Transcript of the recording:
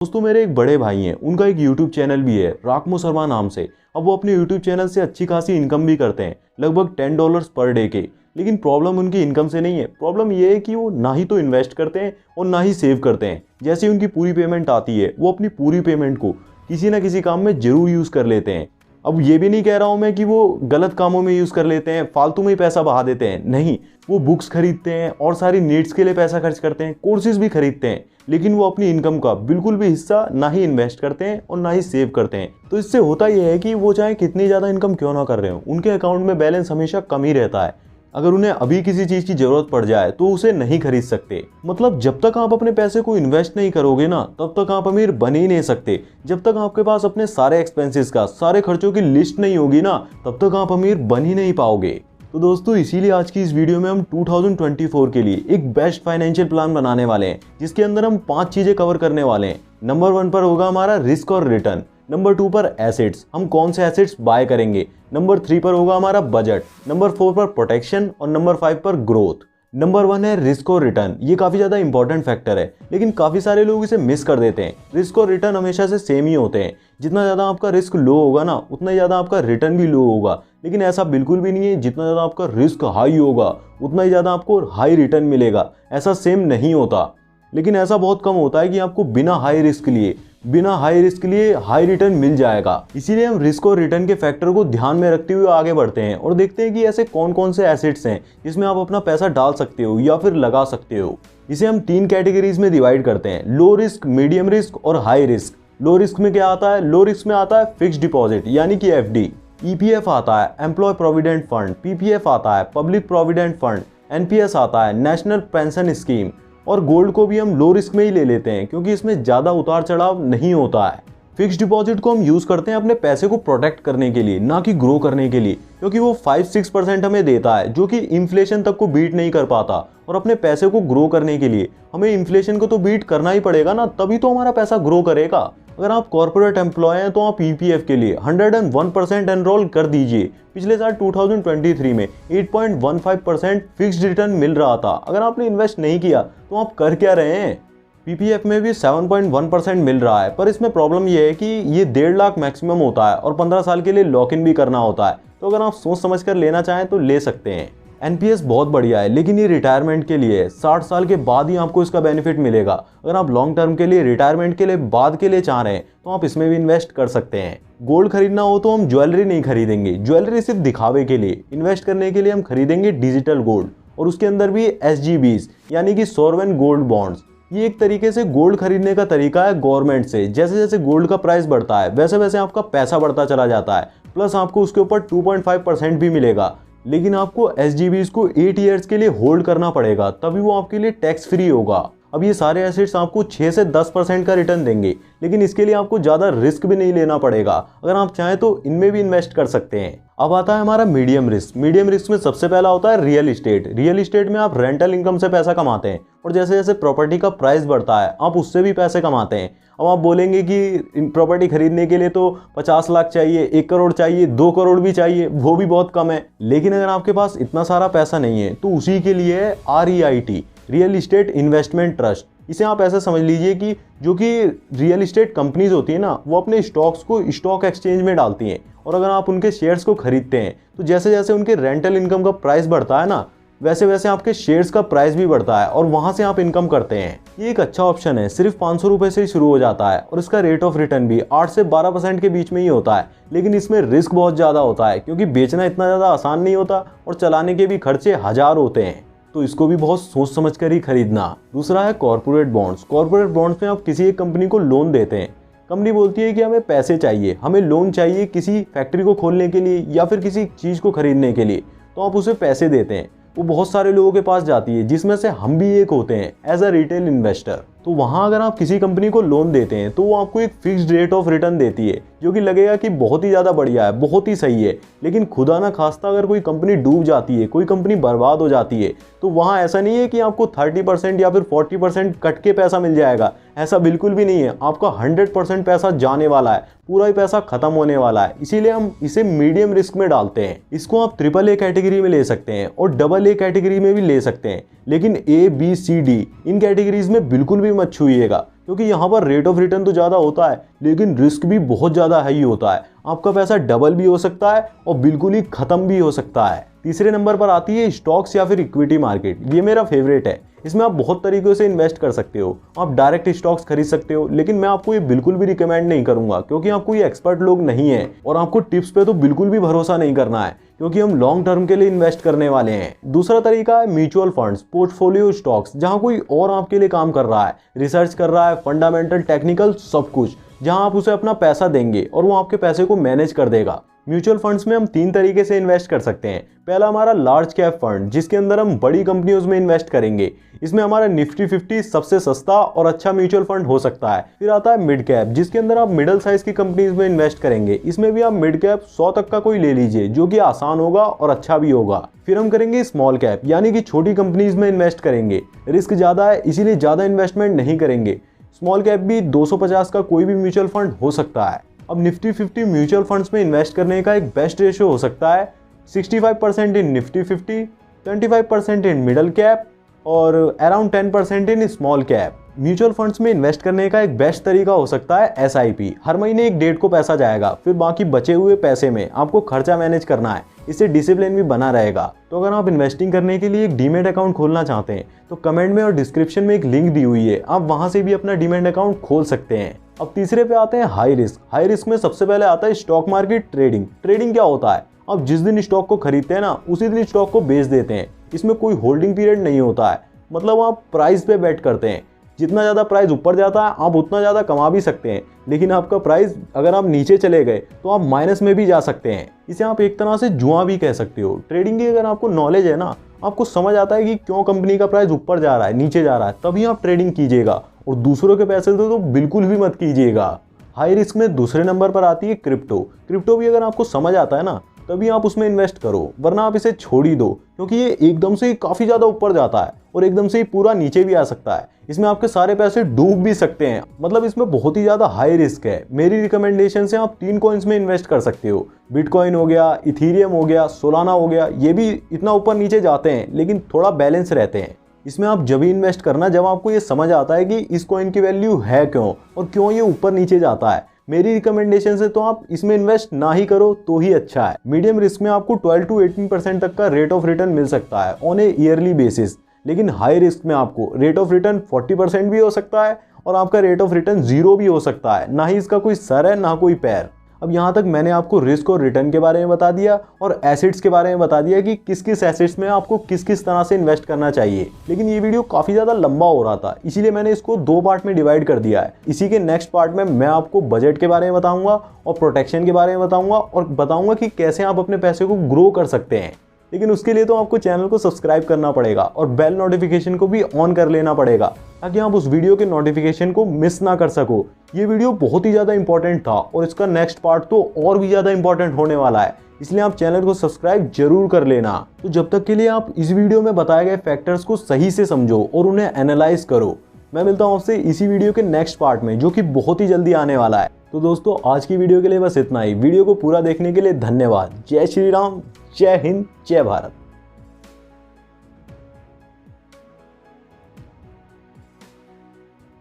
दोस्तों मेरे एक बड़े भाई हैं, उनका एक YouTube चैनल भी है राकमो शर्मा नाम से। अब वो अपने YouTube चैनल से अच्छी खासी इनकम भी करते हैं, लगभग $10 पर डे के। लेकिन प्रॉब्लम उनकी इनकम से नहीं है, प्रॉब्लम ये है कि वो ना ही तो इन्वेस्ट करते हैं और ना ही सेव करते हैं। जैसे ही उनकी पूरी पेमेंट आती है वो अपनी पूरी पेमेंट को किसी ना किसी काम में जरूर यूज़ कर लेते हैं। अब ये भी नहीं कह रहा हूँ मैं कि वो गलत कामों में यूज़ कर लेते हैं, फालतू में ही पैसा बहा देते हैं, नहीं। वो बुक्स खरीदते हैं और सारी नीड्स के लिए पैसा खर्च करते हैं, कोर्सेज भी खरीदते हैं, लेकिन वो अपनी इनकम का बिल्कुल भी हिस्सा ना ही इन्वेस्ट करते हैं और ना ही सेव करते हैं। तो इससे होता यह है कि वो चाहे कितनी ज़्यादा इनकम क्यों ना कर रहे हो, उनके अकाउंट में बैलेंस हमेशा कम ही रहता है। अगर उन्हें अभी किसी चीज़ की ज़रूरत पड़ जाए तो उसे नहीं खरीद सकते। मतलब जब तक आप अपने पैसे को इन्वेस्ट नहीं करोगे ना, तब तक आप अमीर बन ही नहीं सकते। जब तक आपके पास अपने सारे एक्सपेंसेस का, सारे खर्चों की लिस्ट नहीं होगी ना, तब तक आप अमीर बन ही नहीं पाओगे। तो दोस्तों इसीलिए आज की इस वीडियो में हम 2024 के लिए एक बेस्ट फाइनेंशियल प्लान बनाने वाले हैं, जिसके अंदर हम 5 चीज़ें कवर करने वाले हैं। नंबर 1 पर होगा हमारा रिस्क और रिटर्न। नंबर 2 पर एसेट्स, हम कौन से एसेट्स बाय करेंगे। नंबर 3 पर होगा हमारा बजट। नंबर 4 पर प्रोटेक्शन और नंबर 5 पर ग्रोथ। नंबर 1 है रिस्क और रिटर्न। ये काफ़ी ज़्यादा इंपॉर्टेंट फैक्टर है, लेकिन काफ़ी सारे लोग इसे मिस कर देते हैं। रिस्क और रिटर्न हमेशा से सेम ही होते हैं। जितना ज़्यादा आपका रिस्क लो होगा ना, उतना ज़्यादा आपका रिटर्न भी लो होगा। लेकिन ऐसा बिल्कुल भी नहीं है जितना ज़्यादा आपका रिस्क हाई होगा उतना ही ज़्यादा आपको हाई रिटर्न मिलेगा। ऐसा सेम नहीं होता। लेकिन ऐसा बहुत कम होता है कि आपको बिना हाई रिस्क लिए हाई रिटर्न मिल जाएगा। इसीलिए हम रिस्क और रिटर्न के फैक्टर को ध्यान में रखते हुए आगे बढ़ते हैं और देखते हैं कि ऐसे कौन कौन से एसेट्स हैं जिसमें आप अपना पैसा डाल सकते हो या फिर लगा सकते हो। इसे हम 3 कैटेगरीज में डिवाइड करते हैं, लो रिस्क, मीडियम रिस्क और हाई रिस्क। लो रिस्क में क्या आता है? लो रिस्क में आता है फिक्स्ड डिपॉजिट यानी कि FD, EPF आता है एम्प्लॉय प्रोविडेंट फंड, PPF आता है पब्लिक प्रोविडेंट फंड, NPS आता है नेशनल पेंशन स्कीम। और गोल्ड को भी हम लो रिस्क में ही ले लेते हैं क्योंकि इसमें ज़्यादा उतार चढ़ाव नहीं होता है। फिक्स्ड डिपॉजिट को हम यूज़ करते हैं अपने पैसे को प्रोटेक्ट करने के लिए, ना कि ग्रो करने के लिए, क्योंकि वो 5-6% हमें देता है जो कि इन्फ्लेशन तक को बीट नहीं कर पाता। और अपने पैसे को ग्रो करने के लिए हमें इन्फ्लेशन को तो बीट करना ही पड़ेगा ना, तभी तो हमारा पैसा ग्रो करेगा। अगर आप कॉर्पोरेट एम्प्लॉय हैं तो आप EPF के लिए 101% एनरोल कर दीजिए। पिछले साल 2023 में 8.15% फिक्स्ड रिटर्न मिल रहा था। अगर आपने इन्वेस्ट नहीं किया तो आप कर क्या रहे हैं? PPF में भी 7.1% मिल रहा है, पर इसमें प्रॉब्लम यह है कि ये 1.5 लाख मैक्सिमम होता है और 15 साल के लिए लॉक इन भी करना होता है। तो अगर आप सोच समझ कर लेना चाहें तो ले सकते हैं। NPS बहुत बढ़िया है, लेकिन ये रिटायरमेंट के लिए है। 60 साल के बाद ही आपको इसका बेनिफिट मिलेगा। अगर आप लॉन्ग टर्म के लिए, रिटायरमेंट के लिए, बाद के लिए चाह रहे हैं तो आप इसमें भी इन्वेस्ट कर सकते हैं। गोल्ड खरीदना हो तो हम ज्वेलरी नहीं खरीदेंगे, ज्वेलरी सिर्फ दिखावे के लिए। इन्वेस्ट करने के लिए हम खरीदेंगे डिजिटल गोल्ड, और उसके अंदर भी SGBs यानी कि सॉवरेन गोल्ड बॉन्ड्स। ये एक तरीके से गोल्ड खरीदने का तरीका है गवर्नमेंट से। जैसे जैसे गोल्ड का प्राइस बढ़ता है वैसे वैसे आपका पैसा बढ़ता चला जाता है, प्लस आपको उसके ऊपर 2.5% भी मिलेगा। लेकिन आपको SGBs को 8 ईयर्स के लिए होल्ड करना पड़ेगा, तभी वो आपके लिए टैक्स फ्री होगा। अब ये सारे एसेट्स आपको 6 से 10% का रिटर्न देंगे, लेकिन इसके लिए आपको ज़्यादा रिस्क भी नहीं लेना पड़ेगा। अगर आप चाहें तो इनमें भी इन्वेस्ट कर सकते हैं। अब आता है हमारा मीडियम रिस्क। मीडियम रिस्क में सबसे पहला होता है रियल इस्टेट। रियल इस्टेट में आप रेंटल इनकम से पैसा कमाते हैं, और जैसे जैसे प्रॉपर्टी का प्राइस बढ़ता है आप उससे भी पैसे कमाते हैं। अब आप बोलेंगे कि प्रॉपर्टी खरीदने के लिए तो 50 लाख चाहिए, 1 करोड़ चाहिए, 2 करोड़ भी चाहिए, वो भी बहुत कम है। लेकिन अगर आपके पास इतना सारा पैसा नहीं है तो उसी के लिए है REIT, real estate investment trust. इसे आप ऐसा समझ लीजिए कि जो कि रियल इस्टेट कंपनीज होती है ना, वो अपने स्टॉक्स को स्टॉक एक्सचेंज में डालती हैं, और अगर आप उनके शेयर्स को खरीदते हैं तो जैसे जैसे उनके रेंटल इनकम का प्राइस बढ़ता है ना, वैसे वैसे आपके शेयर्स का प्राइस भी बढ़ता है और वहां से आप इनकम करते हैं। ये एक अच्छा ऑप्शन है, सिर्फ 500 रुपये से ही शुरू हो जाता है, और इसका रेट ऑफ रिटर्न भी 8 से 12% के बीच में ही होता है। लेकिन इसमें रिस्क बहुत ज़्यादा होता है क्योंकि बेचना इतना ज़्यादा आसान नहीं होता और चलाने के भी खर्चे 1000 होते हैं, तो इसको भी बहुत सोच समझ कर ही खरीदना। दूसरा है कॉर्पोरेट बॉन्ड्स। कॉर्पोरेट बॉन्ड्स में आप किसी एक कंपनी को लोन देते हैं। कंपनी बोलती है कि हमें पैसे चाहिए, हमें लोन चाहिए किसी फैक्ट्री को खोलने के लिए या फिर किसी चीज़ को खरीदने के लिए, तो आप उसे पैसे देते हैं। वो बहुत सारे लोगों के पास जाती है, जिसमें से हम भी एक होते हैं एज अ रिटेल इन्वेस्टर। तो वहाँ अगर आप किसी कंपनी को लोन देते हैं तो वो आपको एक फिक्स्ड रेट ऑफ रिटर्न देती है, जो कि लगेगा कि बहुत ही ज़्यादा बढ़िया है, बहुत ही सही है। लेकिन खुदा ना खास्ता अगर कोई कंपनी डूब जाती है, कोई कंपनी बर्बाद हो जाती है, तो वहाँ ऐसा नहीं है कि आपको 30% या फिर 40% कट के पैसा मिल जाएगा। ऐसा बिल्कुल भी नहीं है। आपका 100% पैसा जाने वाला है, पूरा ही पैसा खत्म होने वाला है। इसीलिए हम इसे मीडियम रिस्क में डालते हैं। इसको आप AAA कैटेगरी में ले सकते हैं और AA कैटेगरी में भी ले सकते हैं, लेकिन A, B, C, D in categories में बिल्कुल भी मत छूइएगा, क्योंकि यहाँ पर रेट ऑफ रिटर्न तो ज़्यादा होता है लेकिन रिस्क भी बहुत ज़्यादा हाई होता है। आपका पैसा डबल भी हो सकता है और बिल्कुल ही ख़त्म भी हो सकता है। तीसरे नंबर पर आती है स्टॉक्स या फिर इक्विटी मार्केट। ये मेरा फेवरेट है। इसमें आप बहुत तरीक़ों से इन्वेस्ट कर सकते हो। आप डायरेक्ट स्टॉक्स खरीद सकते हो, लेकिन मैं आपको ये बिल्कुल भी रिकमेंड नहीं करूंगा क्योंकि आपको ये एक्सपर्ट लोग नहीं है और आपको टिप्स पे तो बिल्कुल भी भरोसा नहीं करना है क्योंकि हम लॉन्ग टर्म के लिए इन्वेस्ट करने वाले हैं। दूसरा तरीका है म्यूचुअल फंड्स, पोर्टफोलियो स्टॉक्स, जहां कोई और आपके लिए काम कर रहा है, रिसर्च कर रहा है, फंडामेंटल, टेक्निकल, सब कुछ, जहां आप उसे अपना पैसा देंगे और वो आपके पैसे को मैनेज कर देगा। म्यूचुअल फंड्स में हम 3 तरीके से इन्वेस्ट कर सकते हैं। पहला हमारा लार्ज कैप फंड, जिसके अंदर हम बड़ी कंपनियों में इन्वेस्ट करेंगे। इसमें हमारा निफ्टी 50 सबसे सस्ता और अच्छा म्यूचुअल फंड हो सकता है। फिर आता है मिड कैप, जिसके अंदर आप मिडिल साइज की कंपनीज में इन्वेस्ट करेंगे। इसमें भी आप मिड कैप 100 तक का कोई ले लीजिए जो कि आसान होगा और अच्छा भी होगा। फिर हम करेंगे स्मॉल कैप, यानी कि छोटी कंपनीज में इन्वेस्ट करेंगे। रिस्क ज़्यादा है इसीलिए ज़्यादा इन्वेस्टमेंट नहीं करेंगे। स्मॉल कैप भी 250 का कोई भी म्यूचुअल फंड हो सकता है। अब निफ्टी 50 म्यूचुअल फंड्स में इन्वेस्ट करने का एक बेस्ट रेशियो हो सकता है 65% इन निफ्टी 50, 25% इन मिडल कैप और around 10% in small cap. Mutual funds में इन्वेस्ट करने का एक बेस्ट तरीका हो सकता है SIP। हर महीने एक डेट को पैसा जाएगा, फिर बाकी बचे हुए पैसे में आपको खर्चा मैनेज करना है। इससे डिसिप्लिन भी बना रहेगा। तो अगर आप इन्वेस्टिंग करने के लिए एक डीमैट अकाउंट खोलना चाहते हैं तो कमेंट में और डिस्क्रिप्शन में एक लिंक दी हुई है, आप वहां से भी अपना डीमैट अकाउंट खोल सकते हैं। अब तीसरे पे आते हैं हाई रिस्क। हाई रिस्क में सबसे पहले आता है स्टॉक मार्केट ट्रेडिंग। ट्रेडिंग क्या होता है? आप जिस दिन स्टॉक को खरीदते हैं ना, उसी दिन स्टॉक को बेच देते हैं। इसमें कोई होल्डिंग पीरियड नहीं होता है, मतलब आप प्राइस पे बेट करते हैं। जितना ज़्यादा प्राइस ऊपर जाता है आप उतना ज़्यादा कमा भी सकते हैं, लेकिन आपका प्राइस अगर आप नीचे चले गए तो आप माइनस में भी जा सकते हैं। इसे आप एक तरह से जुआ भी कह सकते हो। ट्रेडिंग की अगर आपको नॉलेज है ना, आपको समझ आता है कि क्यों कंपनी का प्राइस ऊपर जा रहा है, नीचे जा रहा है, तभी आप ट्रेडिंग कीजिएगा और दूसरों के पैसे तो बिल्कुल भी मत कीजिएगा। हाई रिस्क में दूसरे नंबर पर आती है क्रिप्टो। क्रिप्टो भी अगर आपको समझ आता है ना, तभी आप उसमें इन्वेस्ट करो, वरना आप इसे छोड़ ही दो क्योंकि ये एकदम से काफ़ी ज़्यादा ऊपर जाता है और एकदम से ही पूरा नीचे भी आ सकता है। इसमें आपके सारे पैसे डूब भी सकते हैं, मतलब इसमें बहुत ही ज़्यादा हाई रिस्क है। मेरी रिकमेंडेशन से आप 3 कॉइन्स में इन्वेस्ट कर सकते हो। बिटकॉइन हो गया, इथीरियम हो गया, सोलाना हो गया। ये भी इतना ऊपर नीचे जाते हैं लेकिन थोड़ा बैलेंस रहते हैं। इसमें आप जब ही इन्वेस्ट करना जब आपको ये समझ आता है कि इस कॉइन की वैल्यू है क्यों और क्यों ये ऊपर नीचे जाता है। मेरी रिकमेंडेशन से तो आप इसमें इन्वेस्ट ना ही करो तो ही अच्छा है। मीडियम रिस्क में आपको 12 to 18% तक का रेट ऑफ रिटर्न मिल सकता है ऑन ए ईयरली बेसिस, लेकिन हाई रिस्क में आपको रेट ऑफ रिटर्न 40% भी हो सकता है और आपका रेट ऑफ रिटर्न 0 भी हो सकता है। ना ही इसका कोई सर है ना कोई पैर। अब यहाँ तक मैंने आपको रिस्क और रिटर्न के बारे में बता दिया और एसेट्स के बारे में बता दिया कि किस किस एसेट्स में आपको किस किस तरह से इन्वेस्ट करना चाहिए। लेकिन ये वीडियो काफ़ी ज़्यादा लंबा हो रहा था, इसीलिए मैंने इसको 2 पार्ट में डिवाइड कर दिया है। इसी के नेक्स्ट पार्ट में मैं आपको बजट के बारे में बताऊंगा और प्रोटेक्शन के बारे में बताऊंगा और बताऊंगा कि कैसे आप अपने पैसे को ग्रो कर सकते हैं। लेकिन उसके लिए तो आपको चैनल को सब्सक्राइब करना पड़ेगा और बेल नोटिफिकेशन को भी ऑन कर लेना पड़ेगा ताकि आप उस वीडियो के नोटिफिकेशन को मिस ना कर सको। ये वीडियो बहुत ही ज़्यादा इंपॉर्टेंट था और इसका नेक्स्ट पार्ट तो और भी ज़्यादा इंपॉर्टेंट होने वाला है, इसलिए आप चैनल को सब्सक्राइब जरूर कर लेना। तो जब तक के लिए आप इस वीडियो में बताए गए फैक्टर्स को सही से समझो और उन्हें एनालाइज करो। मैं मिलता हूँ आपसे इसी वीडियो के नेक्स्ट पार्ट में जो कि बहुत ही जल्दी आने वाला है। तो दोस्तों आज की वीडियो के लिए बस इतना ही। वीडियो को पूरा देखने के लिए धन्यवाद। जय श्री राम, जय हिंद, जय भारत।